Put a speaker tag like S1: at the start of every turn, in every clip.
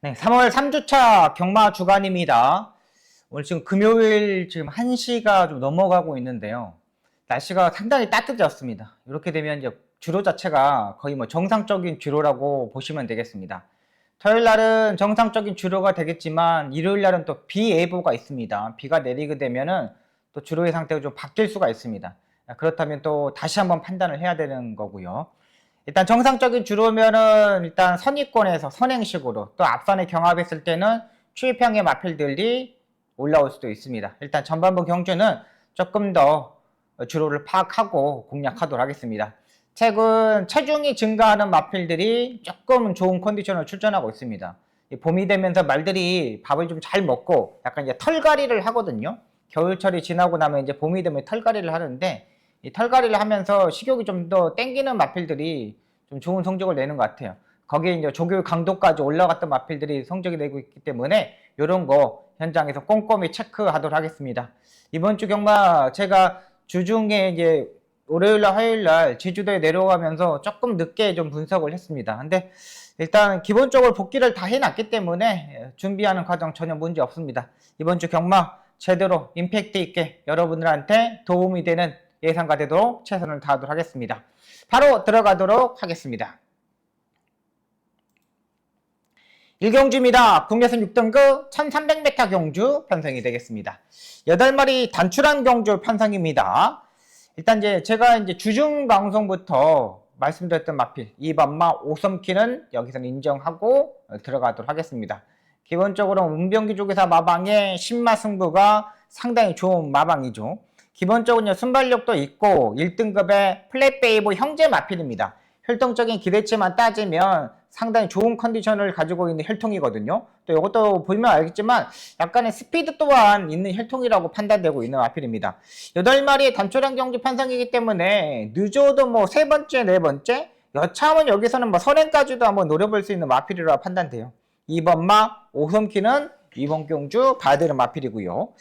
S1: 네, 3월 3주차 경마 주간입니다. 오늘 지금 금요일 지금 1시가 좀 넘어가고 있는데요. 날씨가 상당히 따뜻해졌습니다. 이렇게 되면 이제 주로 자체가 거의 뭐 정상적인 주로라고 보시면 되겠습니다. 토요일 날은 정상적인 주로가 되겠지만 일요일 날은 또 비 예보가 있습니다. 비가 내리게 되면은 또 주로의 상태가 좀 바뀔 수가 있습니다. 그렇다면 또 다시 한번 판단을 해야 되는 거고요. 일단 정상적인 주로면은 일단 선입권에서 선행식으로 또 앞선에 경합했을 때는 추입형의 마필들이 올라올 수도 있습니다. 일단 전반부 경주는 조금 더 주로를 파악하고 공략하도록 하겠습니다. 최근 체중이 증가하는 마필들이 조금 좋은 컨디션을 출전하고 있습니다. 봄이 되면서 말들이 밥을 좀 잘 먹고 약간 이제 털갈이를 하거든요. 겨울철이 지나고 나면 이제 봄이 되면 털갈이를 하는데 이 털갈이를 하면서 식욕이 좀 더 땡기는 마필들이 좀 좋은 성적을 내는 것 같아요. 거기에 이제 조교 강도까지 올라갔던 마필들이 성적이 내고 있기 때문에 이런 거 현장에서 꼼꼼히 체크하도록 하겠습니다. 이번 주 경마 제가 주중에 이제 월요일날 화요일날 제주도에 내려가면서 조금 늦게 좀 분석을 했습니다. 근데 일단 기본적으로 복귀를 다 해놨기 때문에 준비하는 과정 전혀 문제 없습니다. 이번 주 경마 제대로 임팩트 있게 여러분들한테 도움이 되는 예상가 되도록 최선을 다하도록 하겠습니다. 바로 들어가도록 하겠습니다. 1경주입니다. 국내선 6등급 1300m 경주 편성이 되겠습니다. 8마리 단출한 경주 편성입니다. 일단 제가 주중 방송부터 말씀드렸던 마필 2번마 5섬키는 여기서 인정하고 들어가도록 하겠습니다. 기본적으로 문병기 조계사 마방의 신마 승부가 상당히 좋은 마방이죠. 기본적으로 순발력도 있고 1등급의 플랫베이브 형제 마필입니다. 혈통적인 기대치만 따지면 상당히 좋은 컨디션을 가지고 있는 혈통이거든요. 또 이것도 보면 알겠지만 약간의 스피드 또한 있는 혈통이라고 판단되고 있는 마필입니다. 8마리의 단초량 경주 편성이기 때문에 늦어도 뭐 3번째, 4번째 여차하면 여기서는 뭐 선행까지도 한번 노려볼 수 있는 마필이라고 판단돼요. 2번마 5섬키는 이번 경주 봐야 되는 마필이고요.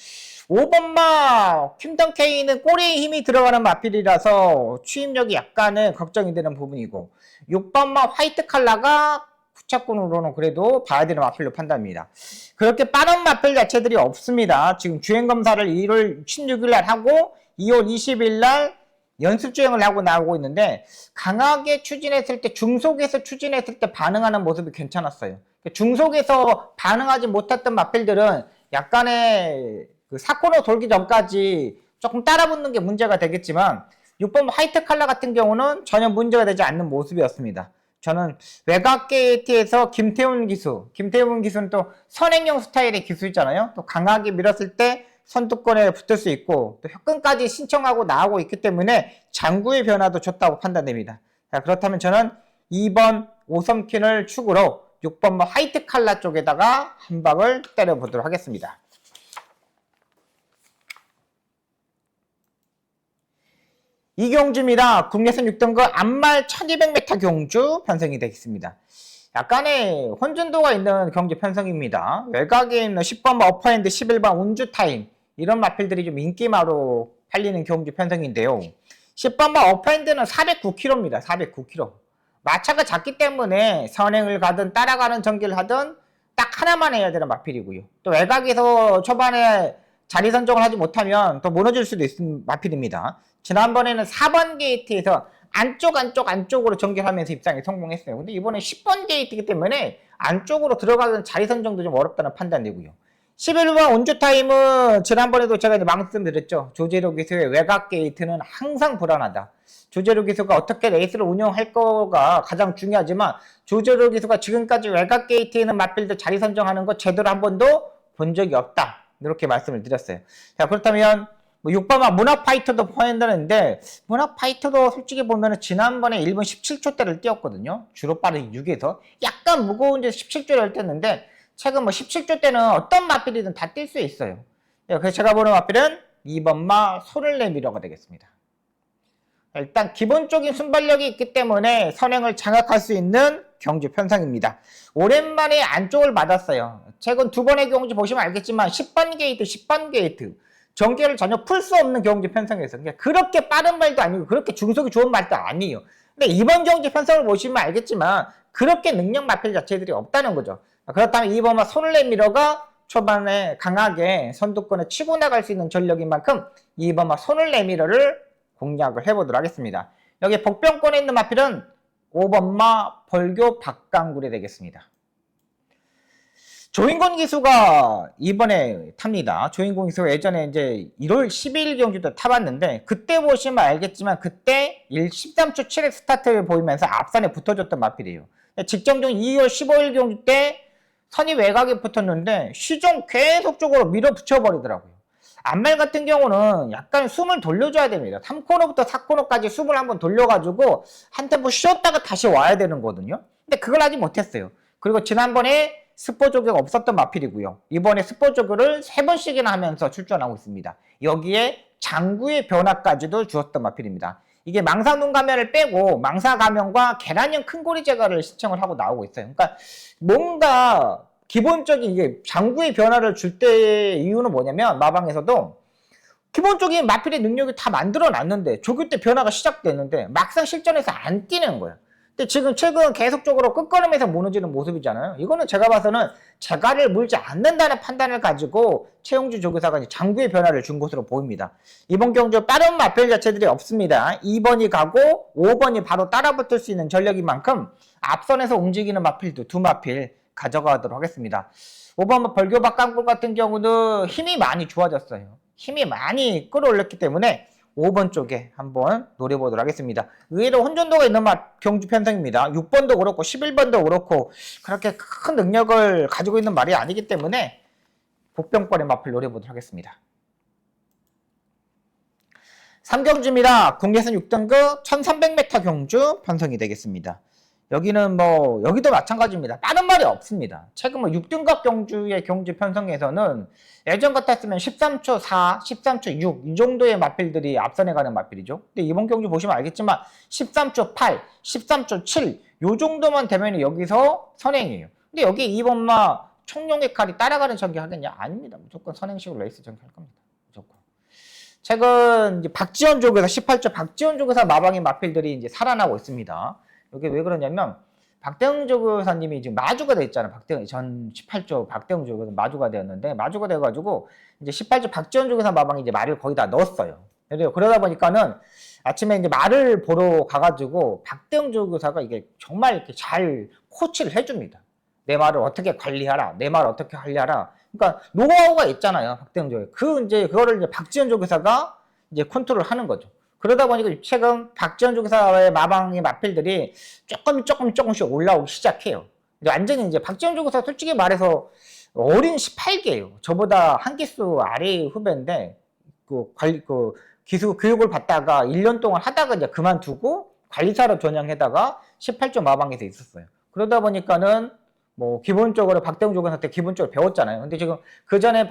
S1: 5번마 킴던케이는 꼬리에 힘이 들어가는 마필이라서 추임력이 약간은 걱정이 되는 부분이고 6번마 화이트 칼라가 후차권으로는 그래도 봐야 되는 마필로 판단합니다. 그렇게 빠른 마필 자체들이 없습니다. 지금 주행검사를 1월 16일 날 하고 2월 20일 날 연습주행을 하고 나오고 있는데 강하게 추진했을 때 중속에서 추진했을 때 반응하는 모습이 괜찮았어요. 중속에서 반응하지 못했던 마필들은 약간의 그 사코너 돌기 전까지 조금 따라붙는 게 문제가 되겠지만 6번 화이트 칼라 같은 경우는 전혀 문제가 되지 않는 모습이었습니다. 저는 외곽 게이트에서 김태훈 기수는 또 선행형 스타일의 기수있잖아요. 또 강하게 밀었을 때 선두권에 붙을 수 있고 또 혁근까지 신청하고 나오고 있기 때문에 장구의 변화도 좋다고 판단됩니다. 자, 그렇다면 저는 2번 5섬킨을 축으로 6번 화이트 칼라 쪽에다가 한 방을 때려보도록 하겠습니다. 이 경주입니다. 국내선 6등급 암말 1200m 경주 편성이 되겠습니다. 약간의 혼전도가 있는 경주 편성입니다. 외곽에 있는 10번 어퍼핸드 11번 운주타임 이런 마필들이 좀 인기마로 팔리는 경주 편성인데요. 10번 어퍼핸드는 409km입니다. 409km. 마차가 작기 때문에 선행을 가든 따라가는 전기를 하든 딱 하나만 해야 되는 마필이고요. 또 외곽에서 초반에 자리 선정을 하지 못하면 또 무너질 수도 있는 마필입니다. 지난번에는 4번 게이트에서 안쪽으로 전개하면서 입장에 성공했어요. 근데 이번에 10번 게이트이기 때문에 안쪽으로 들어가는 자리 선정도 좀 어렵다는 판단되고요. 11번 운주타임은 지난번에도 제가 말씀드렸죠. 조재료 기수의 외곽 게이트는 항상 불안하다. 조재료 기수가 어떻게 레이스를 운영할 거가 가장 중요하지만 조재료 기수가 지금까지 외곽 게이트에 있는 마필들 자리 선정하는 거 제대로 한 번도 본 적이 없다. 이렇게 말씀을 드렸어요. 자, 그렇다면 6번마 문화파이터도 포함된다는데 문화파이터도 솔직히 보면 지난번에 1분 17초대를 뛰었거든요. 주로 빠른 6에서 약간 무거운 데 17초를 뛰었는데 최근 17초대는 어떤 마필이든 다 뛸 수 있어요. 그래서 제가 보는 마필은 2번마 손을 내밀어가 되겠습니다. 일단 기본적인 순발력이 있기 때문에 선행을 장악할 수 있는 경주 편성입니다. 오랜만에 안쪽을 맞았어요. 최근 두 번의 경주 보시면 알겠지만 10번 게이트, 10번 게이트 전개를 전혀 풀 수 없는 경주 편성이었어요. 그렇게 빠른 말도 아니고 그렇게 중속이 좋은 말도 아니에요. 근데 이번 경주 편성을 보시면 알겠지만 그렇게 능력 마필 자체들이 없다는 거죠. 그렇다면 2번마 손을 내밀어가 초반에 강하게 선두권에 치고 나갈 수 있는 전력인 만큼 2번마 손을 내밀어를 공략을 해보도록 하겠습니다. 여기 복병권에 있는 마필은 5번마 벌교 박강굴이 되겠습니다. 조인권 기수가 이번에 탑니다. 조인권 기수가 예전에 이제 1월 12일 경주 때 타봤는데, 그때 보시면 알겠지만 그때 13초 7의 스타트를 보이면서 앞선에 붙어줬던 마필이에요. 직전중 2월 15일 경주 때 선이 외곽에 붙었는데 시종 계속적으로 밀어붙여 버리더라고요. 안말 같은 경우는 약간 숨을 돌려줘야 됩니다. 3코너부터 4코너까지 숨을 한번 돌려가지고 한 템포 쉬었다가 다시 와야 되는 거거든요. 근데 그걸 하지 못했어요. 그리고 지난번에 스포 조교가 없었던 마필이고요. 이번에 스포 조교를 3번씩이나 하면서 출전하고 있습니다. 여기에 장구의 변화까지도 주었던 마필입니다. 이게 망사 눈 가면을 빼고 망사 가면과 계란형 큰고리 제거를 신청을 하고 나오고 있어요. 그러니까 뭔가 기본적인 이게 장구의 변화를 줄 때 이유는 뭐냐면, 마방에서도 기본적인 마필의 능력이 다 만들어 놨는데 조교 때 변화가 시작됐는데 막상 실전에서 안 뛰는 거예요. 근데 지금 최근 계속적으로 끝걸음에서 무너지는 모습이잖아요. 이거는 제가 봐서는 재갈을 물지 않는다는 판단을 가지고 최용주 조교사가 장구의 변화를 준 것으로 보입니다. 이번 경주 빠른 마필 자체들이 없습니다. 2번이 가고 5번이 바로 따라붙을 수 있는 전력인 만큼 앞선에서 움직이는 마필도 2마필 가져가도록 하겠습니다. 5번 벌교 박강굴 같은 경우는 힘이 많이 좋아졌어요. 힘이 많이 끌어올렸기 때문에 5번 쪽에 한번 노려보도록 하겠습니다. 의외로 혼전도가 있는 경주 편성입니다. 6번도 그렇고 11번도 그렇고 그렇게 큰 능력을 가지고 있는 말이 아니기 때문에 복병권의 마필 노려보도록 하겠습니다. 3경주입니다. 국내선 6등급 1300m 경주 편성이 되겠습니다. 여기는 여기도 마찬가지입니다. 빠른 말이 없습니다. 최근 6등급 경주의 경주 편성에서는 예전 같았으면 13초 4, 13초 6 이 정도의 마필들이 앞선에 가는 마필이죠. 근데 이번 경주 보시면 알겠지만 13초 8, 13초 7 요 정도만 되면 여기서 선행이에요. 근데 여기 2번마 청룡의 칼이 따라가는 전개 하겠냐? 아닙니다. 무조건 선행식으로 레이스 전개할 겁니다. 무조건. 최근 이제 박지원 조교사 18조 박지원 조교사 마방의 마필들이 이제 살아나고 있습니다. 이게 왜 그러냐면 박대웅 조교사님이 지금 마주가 돼 있잖아요. 박대웅 전 18조 박대웅 조교사 마주가 되었는데, 마주가 돼가지고 이제 18조 박지원 조교사 마방이 이제 말을 거의 다 넣었어요. 그러다 보니까는 아침에 이제 말을 보러 가가지고 박대웅 조교사가 이게 정말 이렇게 잘 코치를 해줍니다. 내 말을 어떻게 관리하라, 내 말을 어떻게 관리하라. 그러니까 노하우가 있잖아요. 박대웅 조교사. 그거를 이제 박지원 조교사가 이제 컨트롤 하는 거죠. 그러다 보니까 최근 박지원 조교사의 마방의 마필들이 조금씩 올라오기 시작해요. 완전히 이제 박지원 조교사 솔직히 말해서 어린 18개예요. 저보다 한 기수 아래 후배인데 기수 교육을 받다가 1년 동안 하다가 이제 그만두고 관리사로 전향하다가 18조 마방에서 있었어요. 그러다 보니까는 기본적으로 박대웅 조교사한테 기본적으로 배웠잖아요. 근데 지금 그 전에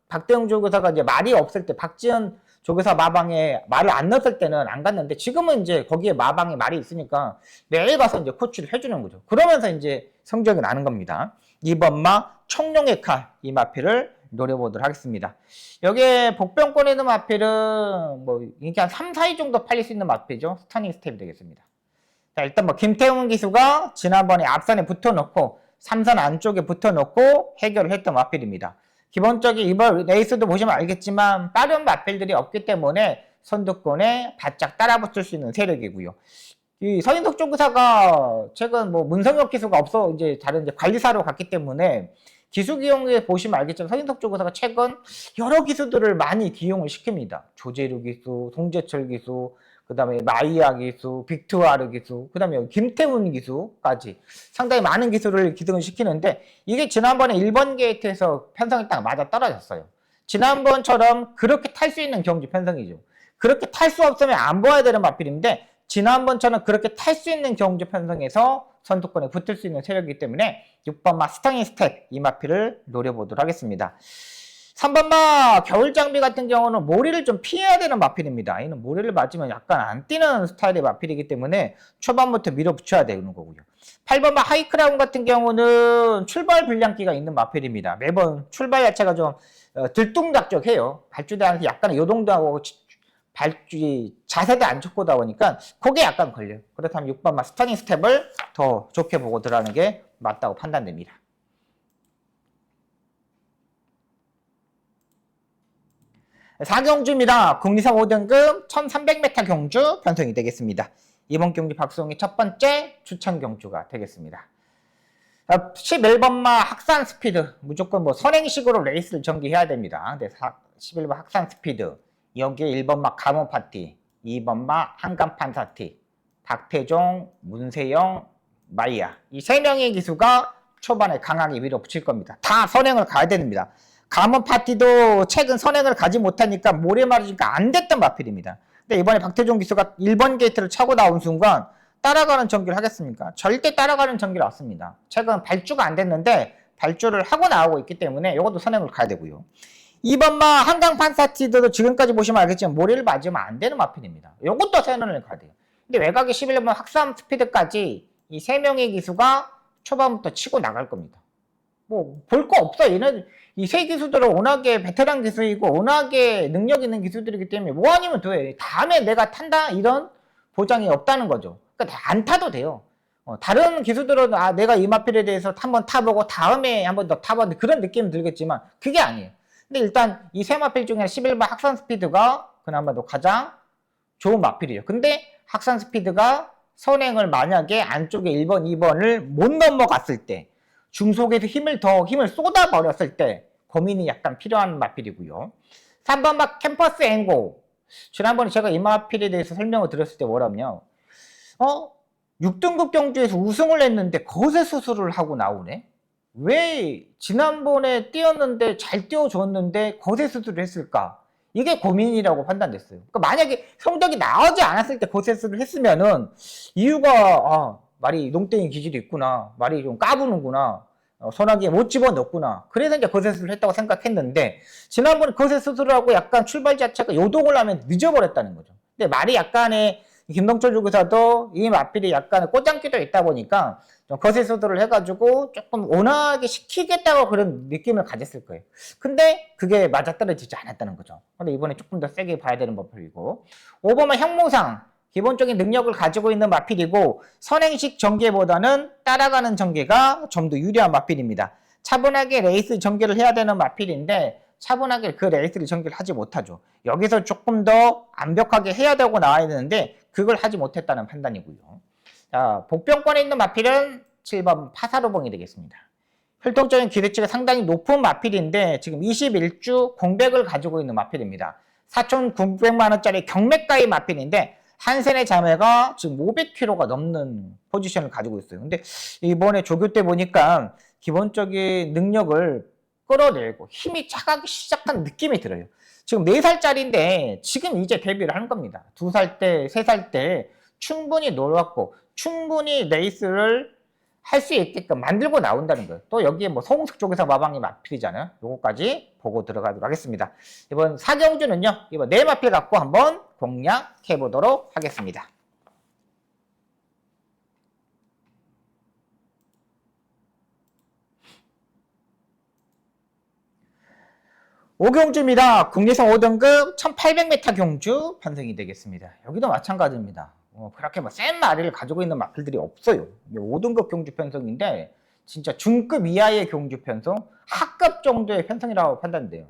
S1: 박대웅 조교사가 이제 말이 없을 때 박지원 조교사 마방에 말을 안 넣었을 때는 안 갔는데, 지금은 이제 거기에 마방에 말이 있으니까 매일 가서 이제 코치를 해주는 거죠. 그러면서 이제 성적이 나는 겁니다. 2번마 청룡의 칼 이 마필을 노려보도록 하겠습니다. 여기에 복병권에 있는 마필은 이렇게 한 3, 4위 정도 팔릴 수 있는 마필이죠. 스타닝 스텝이 되겠습니다. 자, 일단 김태웅 기수가 지난번에 앞선에 붙어놓고 3선 안쪽에 붙어놓고 해결을 했던 마필입니다. 기본적인 이번 레이스도 보시면 알겠지만 빠른 마필들이 없기 때문에 선두권에 바짝 따라붙을 수 있는 세력이고요. 이 서인석 조교사가 최근 문성혁 기수가 없어 이제 다른 이제 관리사로 갔기 때문에 기수 기용에 보시면 알겠지만 서인석 조교사가 최근 여러 기수들을 많이 기용을 시킵니다. 조재루 기수, 송재철 기수, 그 다음에 마이야 기수, 빅투아르 기수, 그 다음에 김태훈 기수까지 상당히 많은 기수를 기승을 시키는데, 이게 지난번에 1번 게이트에서 편성이 딱 맞아 떨어졌어요. 지난번처럼 그렇게 탈 수 있는 경주 편성이죠. 그렇게 탈 수 없으면 안 보아야 되는 마필인데, 지난번처럼 그렇게 탈 수 있는 경주 편성에서 선두권에 붙을 수 있는 세력이기 때문에 6번마 스타닝 스텝 이 마필을 노려보도록 하겠습니다. 3번마 겨울 장비 같은 경우는 모리를 좀 피해야 되는 마필입니다. 이는 모리를 맞으면 약간 안 뛰는 스타일의 마필이기 때문에 초반부터 밀어붙여야 되는 거고요. 8번마 하이크라운 같은 경우는 출발 불량기가 있는 마필입니다. 매번 출발 자체가 좀 들뚱작적해요. 발주대한테 약간 요동도 하고 자세도 안 좋고다 보니까 그게 약간 걸려요. 그렇다면 6번만 스터닝 스텝을 더 좋게 보고 들어가는 게 맞다고 판단됩니다. 4경주입니다. 국리선 5등급 1300m 경주 편성이 되겠습니다. 이번 경주 박수홍의 첫 번째 추천 경주가 되겠습니다. 11번마 학산 스피드, 무조건 뭐 선행식으로 레이스를 전개해야 됩니다. 11번 학산 스피드, 여기에 1번마 가모 파티, 2번마 한강 판사티, 박태종, 문세영, 마이야. 이 3명의 기수가 초반에 강하게 밀어붙일 겁니다. 다 선행을 가야 됩니다. 가모 파티도 최근 선행을 가지 못하니까 모래 맞으니까 안 됐던 마필입니다. 근데 이번에 박태종 기수가 1번 게이트를 차고 나온 순간 따라가는 전기를 하겠습니까? 절대 따라가는 전기를 없습니다. 최근 발주가 안 됐는데 발주를 하고 나오고 있기 때문에 이것도 선행을 가야 되고요. 2번마 한강 판사티도 지금까지 보시면 알겠지만 모래를 맞으면 안 되는 마필입니다. 이것도 선행을 가야 돼요. 근데 외곽의 11번 학산 스피드까지 이 3명의 기수가 초반부터 치고 나갈 겁니다. 뭐 볼 거 없어. 얘는 이 세 기수들은 워낙에 베테랑 기수이고 워낙에 능력 있는 기수들이기 때문에 뭐 아니면 돼. 다음에 내가 탄다 이런 보장이 없다는 거죠. 그러니까 안 타도 돼요. 다른 기수들은 내가 이 마필에 대해서 한번 타보고 다음에 한번 더 타봤는데 그런 느낌이 들겠지만 그게 아니에요. 근데 일단 이 세 마필 중에 11번 학산 스피드가 그나마도 가장 좋은 마필이에요. 근데 학산 스피드가 선행을 만약에 안쪽에 1번, 2번을 못 넘어갔을 때 중속에서 힘을 쏟아버렸을 때 고민이 약간 필요한 마필이고요. 3번 막 캠퍼스 앵고. 지난번에 제가 이 마필에 대해서 설명을 드렸을 때 뭐라면요. 6등급 경주에서 우승을 했는데 거세 수술을 하고 나오네? 왜 지난번에 뛰었는데 잘 뛰어줬는데 거세 수술을 했을까? 이게 고민이라고 판단됐어요. 그러니까 만약에 성적이 나오지 않았을 때 거세 수술을 했으면은 이유가 말이 농땡이 기질이 있구나. 말이 좀 까부는구나. 소나기에 못 집어넣구나. 그래서 이제 거세 수술을 했다고 생각했는데 지난번에 거세 수술을 하고 약간 출발 자체가 요동을 하면 늦어버렸다는 거죠. 근데 말이 약간의 김동철 주구사도 이 마필이 약간 꼬장기도 있다 보니까 좀 거세 수술을 해가지고 조금 온화하게 시키겠다고 그런 느낌을 가졌을 거예요. 근데 그게 맞아떨어지지 않았다는 거죠. 근데 이번에 조금 더 세게 봐야 되는 마필이고 5번은 형모상. 기본적인 능력을 가지고 있는 마필이고 선행식 전개보다는 따라가는 전개가 좀 더 유리한 마필입니다. 차분하게 레이스 전개를 해야 되는 마필인데 차분하게 그 레이스를 전개를 하지 못하죠. 여기서 조금 더 완벽하게 해야 되고 나와야 되는데 그걸 하지 못했다는 판단이고요. 자, 복병권에 있는 마필은 7번 파사로봉이 되겠습니다. 활동적인 기대치가 상당히 높은 마필인데 지금 21주 공백을 가지고 있는 마필입니다. 4,900만 원짜리 경매가의 마필인데 한센의 자매가 지금 500kg가 넘는 포지션을 가지고 있어요. 근데 이번에 조교 때 보니까 기본적인 능력을 끌어내고 힘이 차가기 시작한 느낌이 들어요. 지금 4살짜리인데 지금 이제 데뷔를 하는 겁니다. 2살 때, 3살 때 충분히 놀았고 충분히 레이스를 할 수 있게끔 만들고 나온다는 거예요. 또 여기에 뭐 서웅석 쪽에서 마방이 마필이잖아요. 요거까지 보고 들어가도록 하겠습니다. 이번 4경주는요. 이번 4마필 갖고 한번 공략해 보도록 하겠습니다. 오경주입니다. 국리선 5등급 1800m 경주 편성이 되겠습니다. 여기도 마찬가지입니다. 그렇게 센 마리를 가지고 있는 마필들이 없어요. 5등급 경주 편성인데 진짜 중급 이하의 경주 편성, 하급 정도의 편성이라고 판단돼요.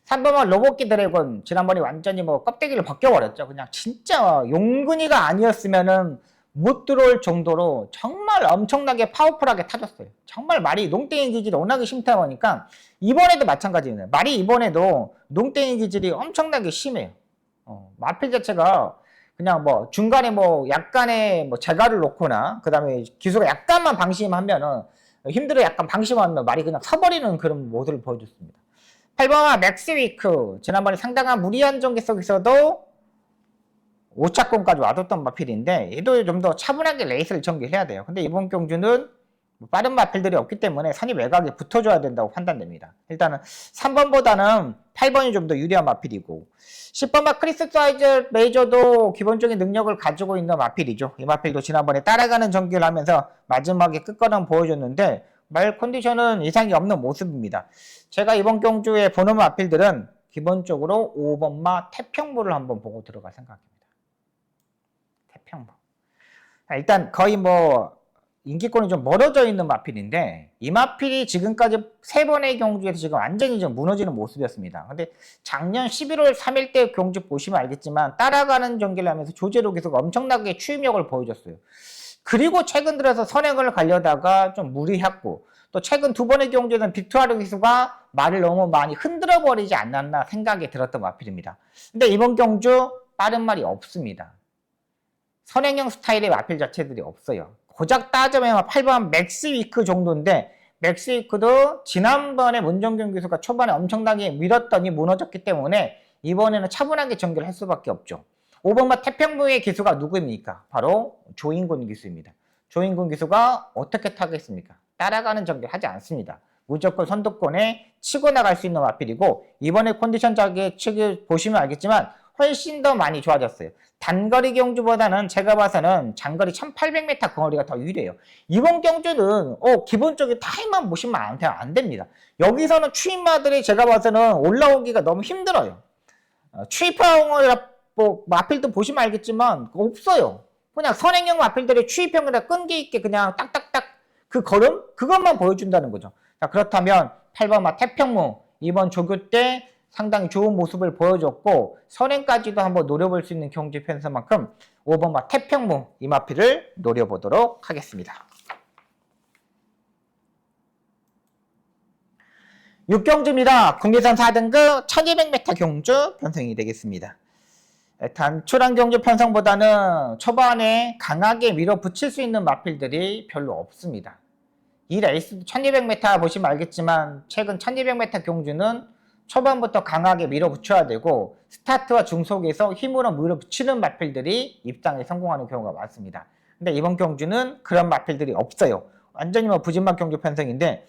S1: 3번은 로봇기 드래곤 지난번에 완전히 껍데기를 벗겨버렸죠. 그냥 진짜 용근이가 아니었으면은 못 들어올 정도로 정말 엄청나게 파워풀하게 타줬어요. 정말 말이 농땡이 기질이 워낙에 심하다 보니까 이번에도 마찬가지입니다. 말이 이번에도 농땡이 기질이 엄청나게 심해요. 마필 자체가 그냥 중간에 약간의 재갈을 놓거나 그 다음에 기수가 약간만 방심하면은 힘들어 약간 방심하면 말이 그냥 서버리는 그런 모드를 보여줬습니다. 8번화 맥스위크 지난번에 상당한 무리한 전개 속에서도 5차권까지 와뒀던 마필인데 얘도 좀 더 차분하게 레이스를 전개해야 돼요. 근데 이번 경주는 빠른 마필들이 없기 때문에 선이 외곽에 붙어줘야 된다고 판단됩니다. 일단은 3번보다는 8번이 좀 더 유리한 마필이고 10번마 크리스 사이즈 메이저도 기본적인 능력을 가지고 있는 마필이죠. 이 마필도 지난번에 따라가는 전개를 하면서 마지막에 끝걸음 보여줬는데 말 컨디션은 이상이 없는 모습입니다. 제가 이번 경주에 보는 마필들은 기본적으로 5번마 태평무를 한번 보고 들어갈 생각입니다. 태평무. 일단 거의 뭐 인기권이 좀 멀어져 있는 마필인데 이 마필이 지금까지 3번의 경주에서 지금 완전히 좀 무너지는 모습이었습니다. 근데 작년 11월 3일 때 경주 보시면 알겠지만 따라가는 전개를 하면서 조재로 계속 엄청나게 추임력을 보여줬어요. 그리고 최근 들어서 선행을 가려다가 좀 무리했고 또 최근 2번의 경주에서는 빅투아르 기수가 말을 너무 많이 흔들어 버리지 않았나 생각이 들었던 마필입니다. 근데 이번 경주 빠른 말이 없습니다. 선행형 스타일의 마필 자체들이 없어요. 고작 따져보면 8번 맥스위크 정도인데 맥스위크도 지난번에 문정균 기수가 초반에 엄청나게 밀었더니 무너졌기 때문에 이번에는 차분하게 전개를 할 수밖에 없죠. 5번마 태평무의 기수가 누구입니까? 바로 조인군 기수입니다. 조인군 기수가 어떻게 타겠습니까? 따라가는 전개를 하지 않습니다. 무조건 선두권에 치고 나갈 수 있는 마필이고 이번에 컨디션 자기 측을 보시면 알겠지만 훨씬 더 많이 좋아졌어요. 단거리 경주보다는 제가 봐서는 장거리 1800m 거리가 더 유리해요. 이번 경주는 기본적인 타임만 보시면 안 됩니다. 여기서는 추임마들이 제가 봐서는 올라오기가 너무 힘들어요. 추입형을 뭐 마필도 보시면 알겠지만 없어요. 그냥 선행형 마필들의 추입형이라 끈기 있게 그냥 딱딱딱 그 걸음? 그것만 보여준다는 거죠. 자, 그렇다면 8번마 태평무 이번 조교 때 상당히 좋은 모습을 보여줬고 선행까지도 한번 노려볼 수 있는 경주 편성만큼 5번마 태평무 이 마필을 노려보도록 하겠습니다. 6경주입니다. 국내선 4등급 1200m 경주 편성이 되겠습니다. 단출한 경주 편성보다는 초반에 강하게 밀어붙일 수 있는 마필들이 별로 없습니다. 이 레이스 1200m 보시면 알겠지만 최근 1200m 경주는 초반부터 강하게 밀어붙여야 되고 스타트와 중속에서 힘으로 밀어붙이는 마필들이 입상에 성공하는 경우가 많습니다. 근데 이번 경주는 그런 마필들이 없어요. 완전히 뭐 부진막 경주 편성인데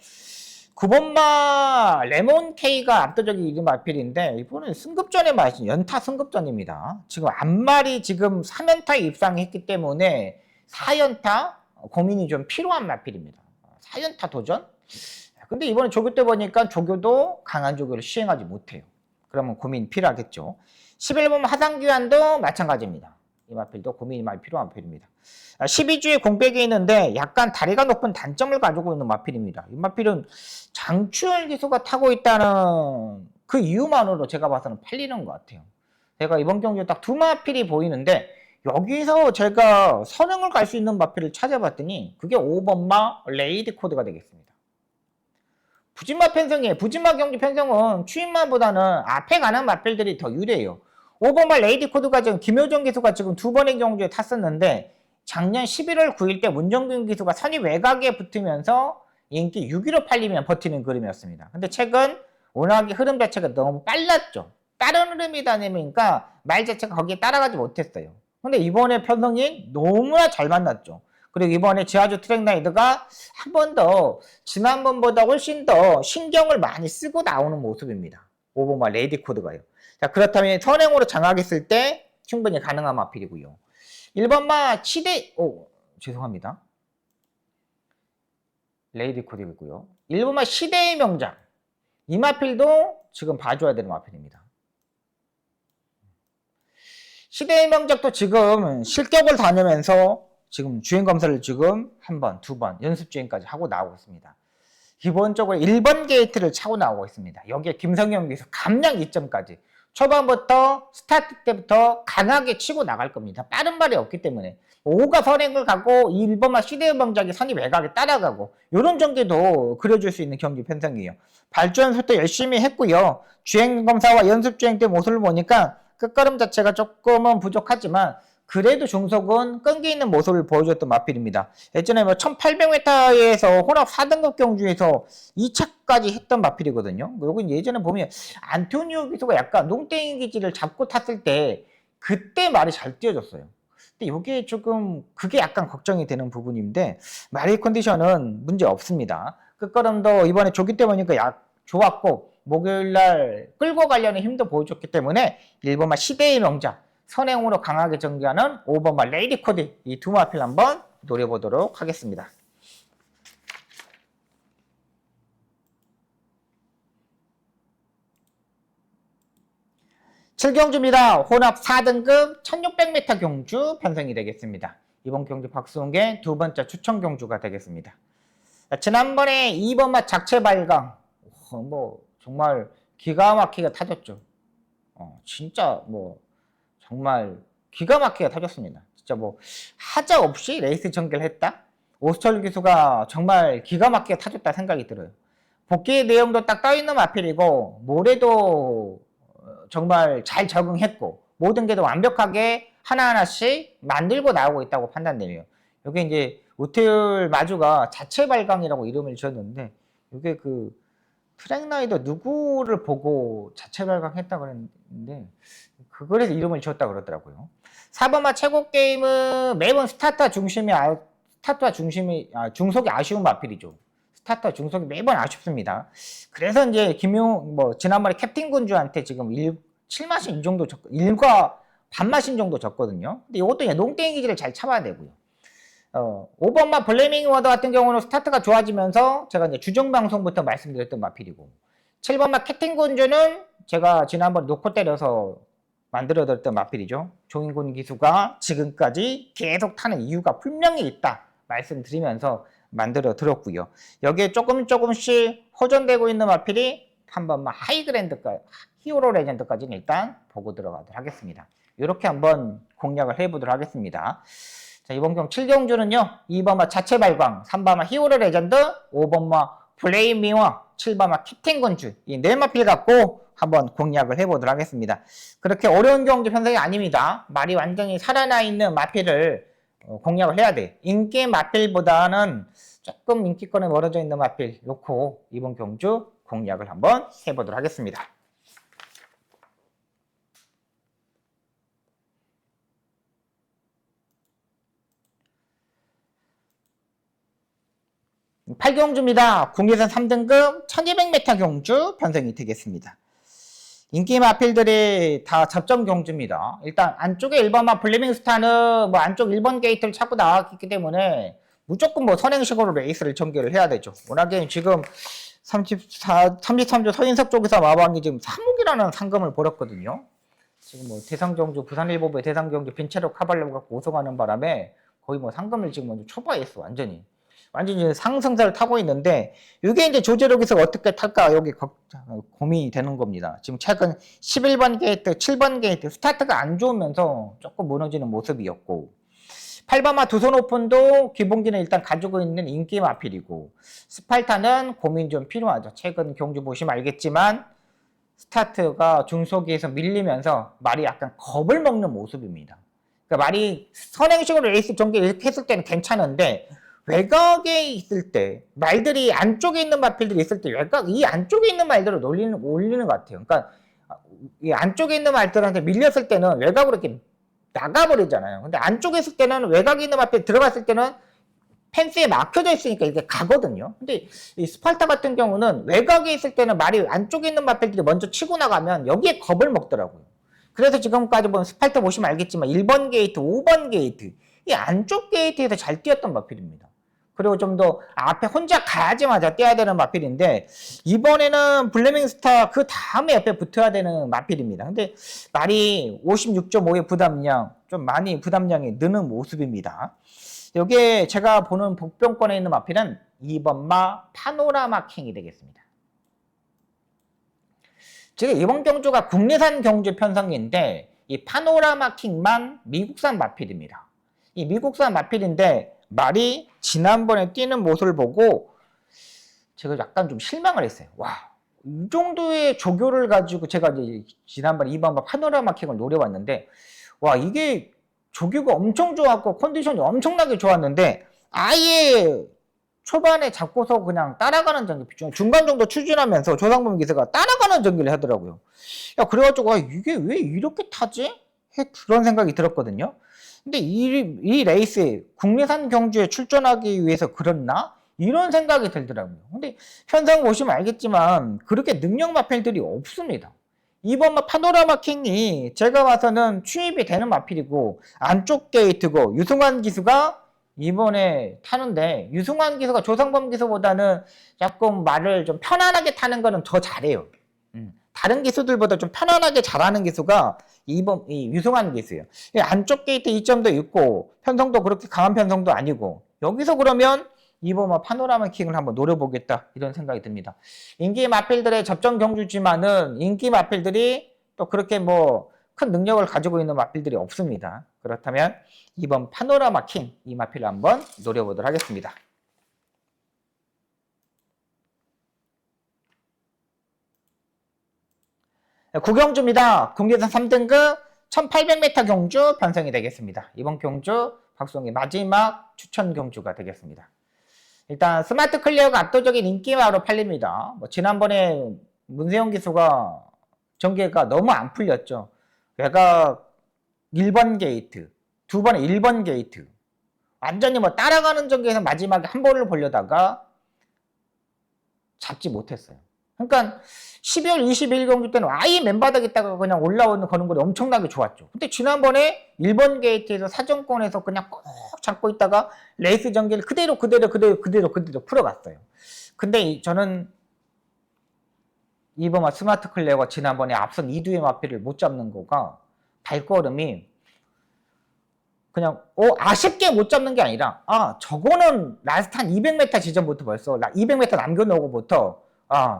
S1: 9번마 레몬K가 압도적인 이름 마필인데 이번엔 승급전에 맞은 연타 승급전입니다. 지금 앞말이 지금 3연타에 입상했기 때문에 4연타 고민이 좀 필요한 마필입니다. 4연타 도전? 근데 이번에 조교 때 보니까 조교도 강한 조교를 시행하지 못해요. 그러면 고민이 필요하겠죠. 11번 하상규환도 마찬가지입니다. 이 마필도 고민이 많이 필요한 마필입니다. 12주에 공백이 있는데 약간 다리가 높은 단점을 가지고 있는 마필입니다. 이 마필은 장추열 기수가 타고 있다는 그 이유만으로 제가 봐서는 팔리는 것 같아요. 제가 이번 경기에 딱 2마필이 보이는데 여기서 제가 선행을 갈 수 있는 마필을 찾아봤더니 그게 5번마 레이디 코드가 되겠습니다. 부진마 편성이에요. 부진마 경주 편성은 추임마보다는 앞에 가는 마필들이 더 유리해요. 5번마 레이디 코드가 지금 김효정 기수가 지금 2번의 경주에 탔었는데 작년 11월 9일 때 문정균 기수가 선입 외곽에 붙으면서 인기 6위로 팔리면 버티는 그림이었습니다. 근데 최근 워낙에 흐름 자체가 너무 빨랐죠. 다른 흐름이다 보니까 말 자체가 거기에 따라가지 못했어요. 근데 이번에 편성이 너무나 잘 만났죠. 그리고 이번에 지하주 트랙라이더가 한 번 더 지난번보다 훨씬 더 신경을 많이 쓰고 나오는 모습입니다. 5번마 레이디 코드가요. 자, 그렇다면 선행으로 장악했을 때 충분히 가능한 마필이고요. 1번마 치대 죄송합니다. 레이디 코드이고요. 1번마 시대의 명장 이 마필도 지금 봐줘야 되는 마필입니다. 시대의 명작도 지금 실격을 다니면서 지금 주행 검사를 지금 한 번, 2번 연습 주행까지 하고 나오고 있습니다. 기본적으로 1번 게이트를 차고 나오고 있습니다. 여기에 김성현 기수 감량 2점까지 초반부터 스타트 때부터 강하게 치고 나갈 겁니다. 빠른 발이 없기 때문에 5가 선행을 가고 1번만 시대의 명작이 선이 외곽에 따라가고 이런 전개도 그려줄 수 있는 경기 편성이에요. 발주 연습도 열심히 했고요. 주행 검사와 연습 주행 때 모습을 보니까 끝걸음 자체가 조금은 부족하지만 그래도 중속은 끈기 있는 모습을 보여줬던 마필입니다. 예전에 뭐 1800m에서 혼합 4등급 경주에서 2차까지 했던 마필이거든요. 여긴 예전에 보면 안토니오 기수가 약간 농땡이 기지를 잡고 탔을 때 그때 말이 잘 뛰어졌어요. 근데 이게 조금 그게 약간 걱정이 되는 부분인데 마리 컨디션은 문제 없습니다. 끝걸음도 이번에 조기 때 보니까 좋았고 목요일날 끌고 가려는 힘도 보여줬기 때문에 1번마 시대의 명작 선행으로 강하게 전개하는 5번마 레이디 코드 이 2마필 한번 노려보도록 하겠습니다. 7경주입니다. 혼합 4등급 1600m 경주 편성이 되겠습니다. 이번 경주 박수홍의 두 번째 추천 경주가 되겠습니다. 지난번에 2번마 작체 발광 뭐 정말 기가 막히게 타졌죠. 진짜 뭐 정말 기가 막히게 타졌습니다. 진짜 뭐 하자 없이 레이스 전개를 했다. 오수철 기수가 정말 기가 막히게 타줬다 생각이 들어요. 복귀 내용도 딱 떠있는 마필이고 모래도 정말 잘 적응했고 모든 게 다 완벽하게 하나하나씩 만들고 나오고 있다고 판단돼요. 이게 이제 우태율 마주가 자체 발광이라고 이름을 지었는데 이게 그 트랙라이더 누구를 보고 자체 발광했다 그랬는데 그거에서 이름을 지었다 그러더라고요. 4번마 최고 게임은 매번 스타터 중심이 중속이 아쉬운 마필이죠. 스타터 중속이 매번 아쉽습니다. 그래서 이제 지난번에 캡틴 군주한테 지금 7마신 정도 졌고 1과 반마신 정도 졌거든요. 근데 이것도 그냥 농땡이 기질을 잘 참아야 되고요. 5번마 블레밍 워더 같은 경우는 스타트가 좋아지면서 제가 이제 주중 방송부터 말씀드렸던 마필이고 7번마 캡틴 군주는 제가 지난번 놓고 때려서 만들어드렸던 마필이죠. 종인군 기수가 지금까지 계속 타는 이유가 분명히 있다 말씀드리면서 만들어 드렸고요. 여기에 조금씩 호전되고 있는 마필이 한번만 하이그랜드까지 히어로 레전드까지는 일단 보고 들어가도록 하겠습니다. 이렇게 한번 공략을 해보도록 하겠습니다. 자, 이번 경 7경주는요 2번마 자체 발광, 3번마 히어로 레전드, 5번마 플레이미와 7번마 캡틴 군주 이 네 마필 갖고 한번 공략을 해보도록 하겠습니다. 그렇게 어려운 경주 편성이 아닙니다. 말이 완전히 살아나 있는 마필을 공략을 해야 돼. 인기 마필보다는 조금 인기권에 멀어져 있는 마필 놓고 이번 경주 공략을 한번 해보도록 하겠습니다. 팔경주입니다. 국내선 3등급 1200m 경주 편성이 되겠습니다. 인기 마필들이 다 접점 경주입니다. 일단 안쪽에 1번마 블리밍스타는 뭐 안쪽 1번 게이트를 찾고 나왔기 때문에 무조건 뭐 선행식으로 레이스를 전개를 해야 되죠. 워낙에 지금 33조 서인석 쪽에서 마방이 지금 3억이라는 상금을 벌었거든요. 지금 뭐 대상경주 부산일보부의 대상경주 빈체로 카발레고 갖고 우승하는 바람에 거의 뭐 상금을 지금 먼저 초과했어. 완전히 상승세를 타고 있는데 이게 이제 조제록에서 어떻게 탈까 여기 고민이 되는 겁니다. 지금 최근 11번 게이트, 7번 게이트 스타트가 안 좋으면서 조금 무너지는 모습이었고 8번마 두손 오픈도 기본기는 일단 가지고 있는 인기 마필이고 스팔타는 고민 좀 필요하죠. 최근 경주 보시면 알겠지만 스타트가 중소기에서 밀리면서 말이 약간 겁을 먹는 모습입니다. 그러니까 말이 선행식으로 레이스 전개 이렇게 했을 때는 괜찮은데 외곽에 있을 때 말들이 안쪽에 있는 마필들이 있을 때 이 안쪽에 있는 말들을 올리는 것 같아요. 그러니까 이 안쪽에 있는 말들한테 밀렸을 때는 외곽으로 이렇게 나가버리잖아요. 근데 안쪽에 있을 때는 외곽에 있는 마필 들어갔을 때는 펜스에 막혀져 있으니까 이게 가거든요. 근데 이 스팔타 같은 경우는 외곽에 있을 때는 말이 안쪽에 있는 마필들이 먼저 치고 나가면 여기에 겁을 먹더라고요. 그래서 지금까지 보면 스팔타 보시면 알겠지만 1번 게이트, 5번 게이트 이 안쪽 게이트에서 잘 뛰었던 마필입니다. 그리고 좀 더 앞에 혼자 가야지마자 뛰어야 되는 마필인데 이번에는 블레밍스타 그 다음에 옆에 붙어야 되는 마필입니다. 근데 말이 56.5의 부담량 좀 많이 부담량이 느는 모습입니다. 여기에 제가 보는 복병권에 있는 마필은 2번마 파노라마 킹이 되겠습니다. 지금 이번 경주가 국내산 경주 편성인데 이 파노라마 킹만 미국산 마필입니다. 이 미국산 마필인데 말이 지난번에 뛰는 모습을 보고 제가 약간 좀 실망을 했어요. 와, 이 정도의 조교를 가지고 제가 이제 지난번에 2번마 파노라마 킹을 노려봤는데 와, 이게 조교가 엄청 좋았고 컨디션이 엄청나게 좋았는데 아예 초반에 잡고서 그냥 따라가는 전기, 중간 정도 추진하면서 조상범 기사가 따라가는 전기를 하더라고요. 야, 그래가지고 이게 왜 이렇게 타지? 그런 생각이 들었거든요. 근데 이 레이스에 국내산 경주에 출전하기 위해서 그렇나? 이런 생각이 들더라고요. 근데 현상 보시면 알겠지만 그렇게 능력 마필들이 없습니다. 이번 파노라마 킹이 제가 봐서는 취입이 되는 마필이고 안쪽 게이트고 유승환 기수가 이번에 타는데 유승환 기수가 조상범 기수보다는 조금 말을 좀 편안하게 타는 거는 더 잘해요. 다른 기수들보다 좀 편안하게 잘하는 기수가 이 유승환 기수예요. 안쪽 게이트 이점도 있고 편성도 그렇게 강한 편성도 아니고 여기서 그러면 이번 파노라마 킹을 한번 노려보겠다 이런 생각이 듭니다. 인기 마필들의 접전 경주지만은 인기 마필들이 또 그렇게 뭐 큰 능력을 가지고 있는 마필들이 없습니다. 그렇다면 이번 파노라마 킹 이 마필을 한번 노려보도록 하겠습니다. 구경주입니다. 국내선 3등급 1800m 경주 편성이 되겠습니다. 이번 경주 박수홍의 마지막 추천 경주가 되겠습니다. 일단 스마트 클리어가 압도적인 인기마로 팔립니다. 뭐 지난번에 문세영 기수가 전개가 너무 안 풀렸죠. 얘가 1번 게이트, 두 번에 1번 게이트. 완전히 뭐 따라가는 전개에서 마지막에 한 번을 보려다가 잡지 못했어요. 그러니까 12월 22일 경기 때는 아예 맨바닥에다가 그냥 올라오는 거는 거리 엄청나게 좋았죠. 근데 지난번에 1번 게이트에서 사정권에서 그냥 꼭 잡고 있다가 레이스 전개를 그대로 풀어갔어요. 근데 저는 이번 스마트 클레어가 지난번에 앞선 2두의 마필을 못 잡는 거가 발걸음이 그냥 아쉽게 못 잡는 게 아니라 저거는 라스트 한 200m 지점부터 벌써 200m 남겨놓고부터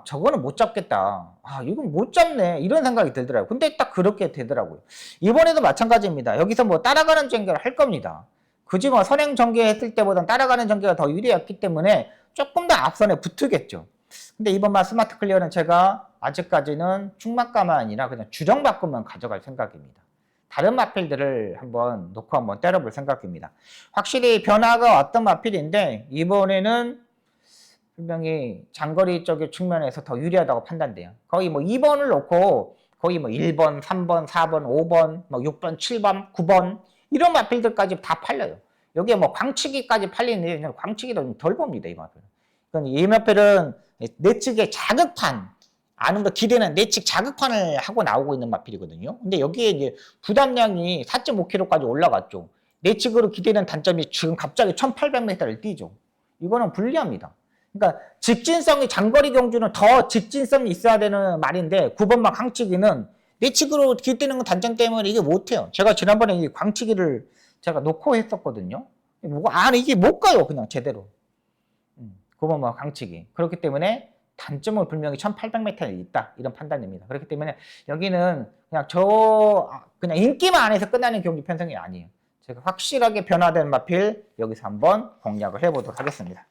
S1: 저거는 못 잡겠다. 이건 못 잡네. 이런 생각이 들더라고요. 근데 딱 그렇게 되더라고요. 이번에도 마찬가지입니다. 여기서 뭐 따라가는 전개를 할 겁니다. 그지 뭐 선행 전개했을 때보단 따라가는 전개가 더 유리했기 때문에 조금 더 앞선에 붙으겠죠. 근데 이번 스마트 클리어는 제가 아직까지는 충막가만 아니라 그냥 주정바꿈만 가져갈 생각입니다. 다른 마필들을 한번 놓고 한번 때려볼 생각입니다. 확실히 변화가 왔던 마필인데 이번에는 분명히 장거리 쪽의 측면에서 더 유리하다고 판단돼요. 거의 뭐 2번을 놓고 거의 뭐 1번, 3번, 4번, 5번, 뭐 6번, 7번, 9번 이런 마필들까지 다 팔려요. 여기에 뭐 광치기까지 팔리는데 광치기도 좀 덜 봅니다. 이 마필은. 이 마필은 내측의 자극판, 아무도 기대는 내측 자극판을 하고 나오고 있는 마필이거든요. 근데 여기에 이제 부담량이 4.5kg까지 올라갔죠. 내측으로 기대는 단점이 지금 갑자기 1800m를 뛰죠. 이거는 불리합니다. 그러니까 직진성이 장거리 경주는 더 직진성이 있어야 되는 말인데 9번막 광치기는 내측으로 기대는 단점 때문에 이게 못해요. 제가 지난번에 이 광치기를 제가 놓고 했었거든요. 이게 못 가요. 그냥 제대로. 9번막 광치기. 그렇기 때문에 단점은 분명히 1800m에 있다. 이런 판단입니다. 그렇기 때문에 여기는 그냥 인기만 안에서 끝나는 경기 편성이 아니에요. 제가 확실하게 변화된 마필 여기서 한번 공략을 해보도록 하겠습니다.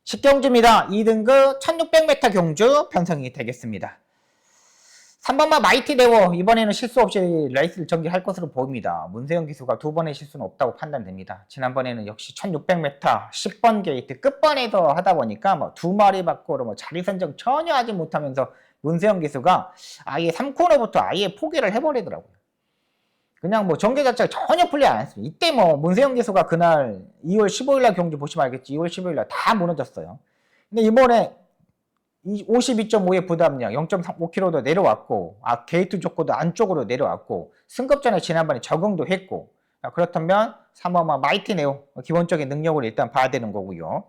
S1: 식경주입니다. 2등급 1600m 경주 편성이 되겠습니다. 3번마 마이티 데워 이번에는 실수 없이 레이스를 전개할 것으로 보입니다. 문세영 기수가 두 번의 실수는 없다고 판단됩니다. 지난번에는 역시 1600m 10번 게이트 끝번에서 하다 보니까 뭐 두 마리 밖으로 뭐 자리 선정 전혀 하지 못하면서 문세영 기수가 아예 3코너부터 아예 포기를 해버리더라고요. 그냥 뭐 전개 자체가 전혀 풀리 안 했습니다. 이때 뭐 문세영 기수가 그날 2월 15일날 경주 보시면 알겠지. 2월 15일날 다 무너졌어요. 근데 이번에 52.5의 부담량 0.5kg도 내려왔고 게이트 족구도 안쪽으로 내려왔고 승급전에 지난번에 적응도 했고 그렇다면 3번만 마이티 네오 기본적인 능력을 일단 봐야 되는 거고요.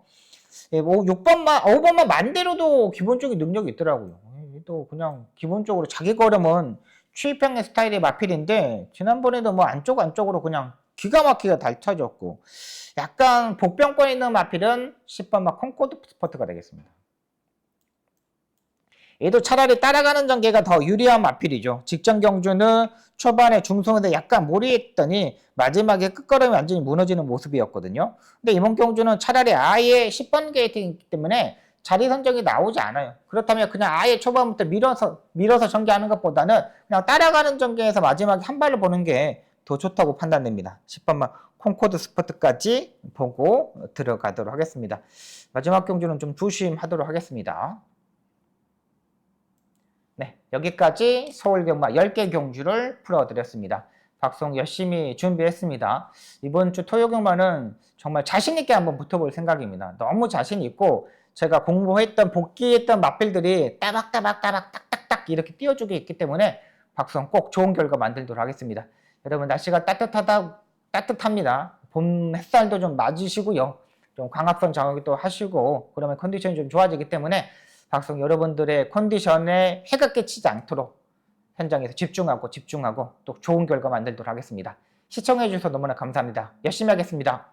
S1: 5번만 만대로도 기본적인 능력이 있더라고요. 또 그냥 기본적으로 자기 걸음은 추입형의 스타일의 마필인데 지난번에도 뭐 안쪽으로 그냥 기가 막히게 잘 쳐졌고 약간 복병권 있는 마필은 10번만 콩코드 스포트가 되겠습니다. 얘도 차라리 따라가는 전개가 더 유리한 마필이죠. 직전 경주는 초반에 중성에서 약간 무리했더니 마지막에 끝걸음이 완전히 무너지는 모습이었거든요. 근데 이번 경주는 차라리 아예 10번 게이트이기 때문에 자리 선정이 나오지 않아요. 그렇다면 그냥 아예 초반부터 밀어서 전개하는 것보다는 그냥 따라가는 전개에서 마지막에 한 발을 보는 게 더 좋다고 판단됩니다. 10번만 콩코드 스포트까지 보고 들어가도록 하겠습니다. 마지막 경주는 좀 조심하도록 하겠습니다. 네, 여기까지 서울경마 10개 경주를 풀어드렸습니다. 박송 열심히 준비했습니다. 이번 주 토요경마는 정말 자신있게 한번 붙어볼 생각입니다. 너무 자신있고 제가 공부했던 복귀했던 마필들이 따박따박 딱딱딱 이렇게 띄워주고 있기 때문에 박송 꼭 좋은 결과 만들도록 하겠습니다. 여러분 날씨가 따뜻합니다. 봄 햇살도 좀 맞으시고요. 좀 광합성 작업도 하시고 그러면 컨디션이 좀 좋아지기 때문에 박성 여러분들의 컨디션에 해가 끼치지 않도록 현장에서 집중하고 또 좋은 결과 만들도록 하겠습니다. 시청해 주셔서 너무나 감사합니다. 열심히 하겠습니다.